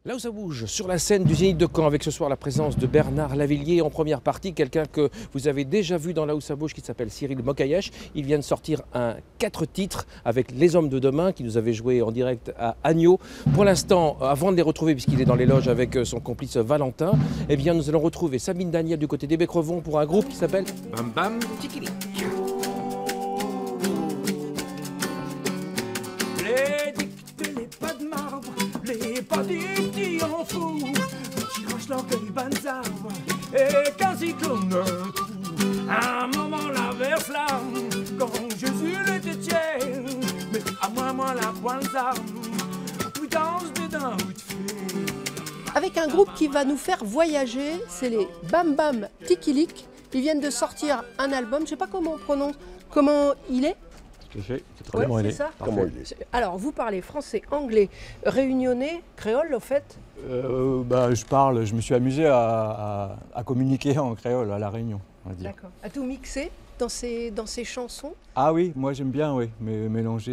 Là où ça bouge, sur la scène du Zénith de Caen, avec ce soir la présence de Bernard Lavilliers en première partie, quelqu'un que vous avez déjà vu dans Là où ça bouge, qui s'appelle Cyril Mokayesh. Il vient de sortir 4 titres avec Les Hommes de Demain, qui nous avait joué en direct à Agneau. Pour l'instant, avant de les retrouver, puisqu'il est dans les loges avec son complice Valentin, eh bien, nous allons retrouver Sabine Daniel du côté des Becrevons pour un groupe qui s'appelle Bam Bam Tikili. Les dictes, les pas de marbre, les pas du petit en fou, qui roche l'orgueil banzar, et qu'un cyclone trouve. Un moment la verse l'âme, quand Jésus le détient, mais à moi la pointe d'arme, où danse bédin, où de fée. Avec un groupe qui va nous faire voyager, c'est les Bam Bam Tikilik. Ils viennent de sortir un album, je ne sais pas comment on prononce, comment il est. C'est Ouais, comment il est. ça. Comment il est. Alors, vous parlez français, anglais, réunionnais, créole, au fait. Je me suis amusé à communiquer en créole à La Réunion, on va dire. D'accord. À tout mixer dans ces chansons. Ah oui, moi j'aime bien, oui, mais mélanger.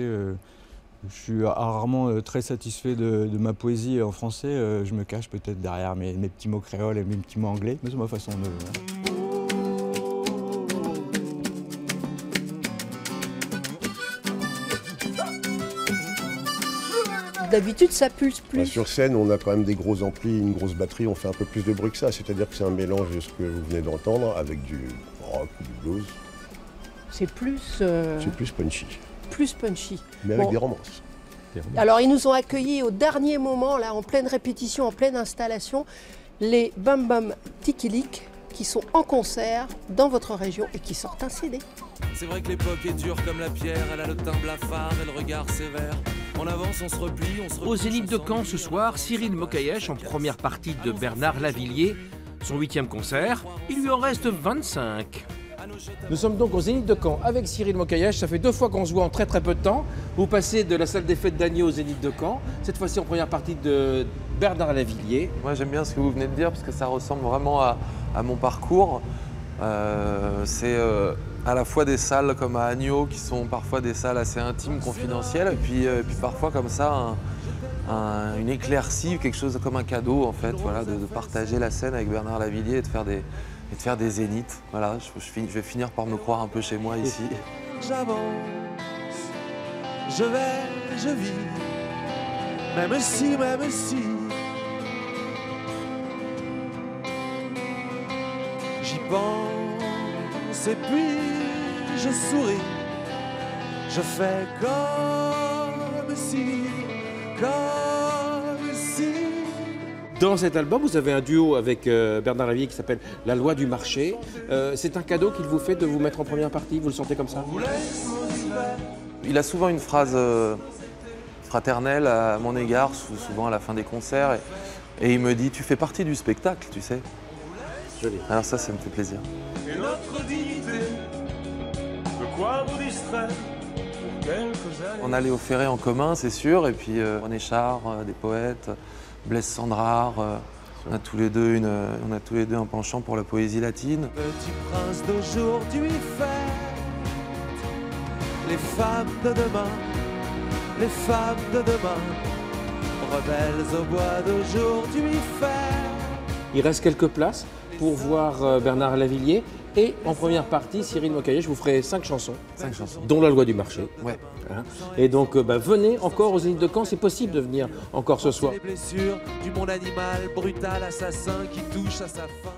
Je suis rarement très satisfait de ma poésie en français. Je me cache peut-être derrière mes petits mots créoles et mes petits mots anglais, mais c'est ma façon de... D'habitude, ça pulse plus. Sur scène, on a quand même des gros amplis, une grosse batterie, on fait un peu plus de bruit que ça. C'est-à-dire que c'est un mélange de ce que vous venez d'entendre avec du rock ou du blues. C'est plus... C'est plus punchy, plus punchy. mais avec des romances. Alors, ils nous ont accueillis au dernier moment, là, en pleine répétition, en pleine installation, les Bam Bam Tikilik, qui sont en concert dans votre région et qui sortent un CD. C'est vrai que l'époque est dure comme la pierre, elle a le teint blafard et le regard sévère. On avance, on se replie, on se replie. Au Zénith de Caen ce soir, Cyril Mokayesh en première partie de Bernard Lavilliers. Son 8e concert, il lui en reste 25. Nous sommes donc au Zénith de Caen avec Cyril Mokayesh. Ça fait 2 fois qu'on se voit en très peu de temps. Vous passez de la salle des fêtes d'Agneau au Zénith de Caen. Cette fois-ci en première partie de Bernard Lavilliers. Moi j'aime bien ce que vous venez de dire parce que ça ressemble vraiment à mon parcours. C'est à la fois des salles comme à Agneau qui sont parfois des salles assez intimes, confidentielles, et puis parfois comme ça une éclaircie, quelque chose comme un cadeau en fait, voilà, de partager la scène avec Bernard Lavilliers et de faire des zéniths. Voilà, je vais finir par me croire un peu chez moi ici. J'avance, je vais, je vis, même si, j'y pense et puis je souris, je fais comme si. Dans cet album, vous avez un duo avec Bernard Lavilliers qui s'appelle La Loi du Marché. C'est un cadeau qu'il vous fait de vous mettre en première partie, vous le sentez comme ça? Il a souvent une phrase fraternelle à mon égard, souvent à la fin des concerts, et il me dit « tu fais partie du spectacle, tu sais ». Joli. Alors ça me fait plaisir. Et notre dignité, de quoi vous distraire pour quelques années. On a Léo Ferré en commun, c'est sûr, et puis René Char, des poètes, Blaise Sandrard, on a tous les deux un penchant pour la poésie latine. Petit prince d'aujourd'hui fête les femmes de demain, les femmes de demain, rebelles au bois d'aujourd'hui fête. Il reste quelques places pour voir Bernard Lavilliers. Et en première partie, Cyril Mokayesh, je vous ferai 5 chansons. 5 chansons. Dont La Loi du Marché. Ouais. Hein. Et donc, venez encore au Zénith de Caen, c'est possible de venir encore ce soir. Les blessures du monde animal, brutal, assassin qui touche à sa fin.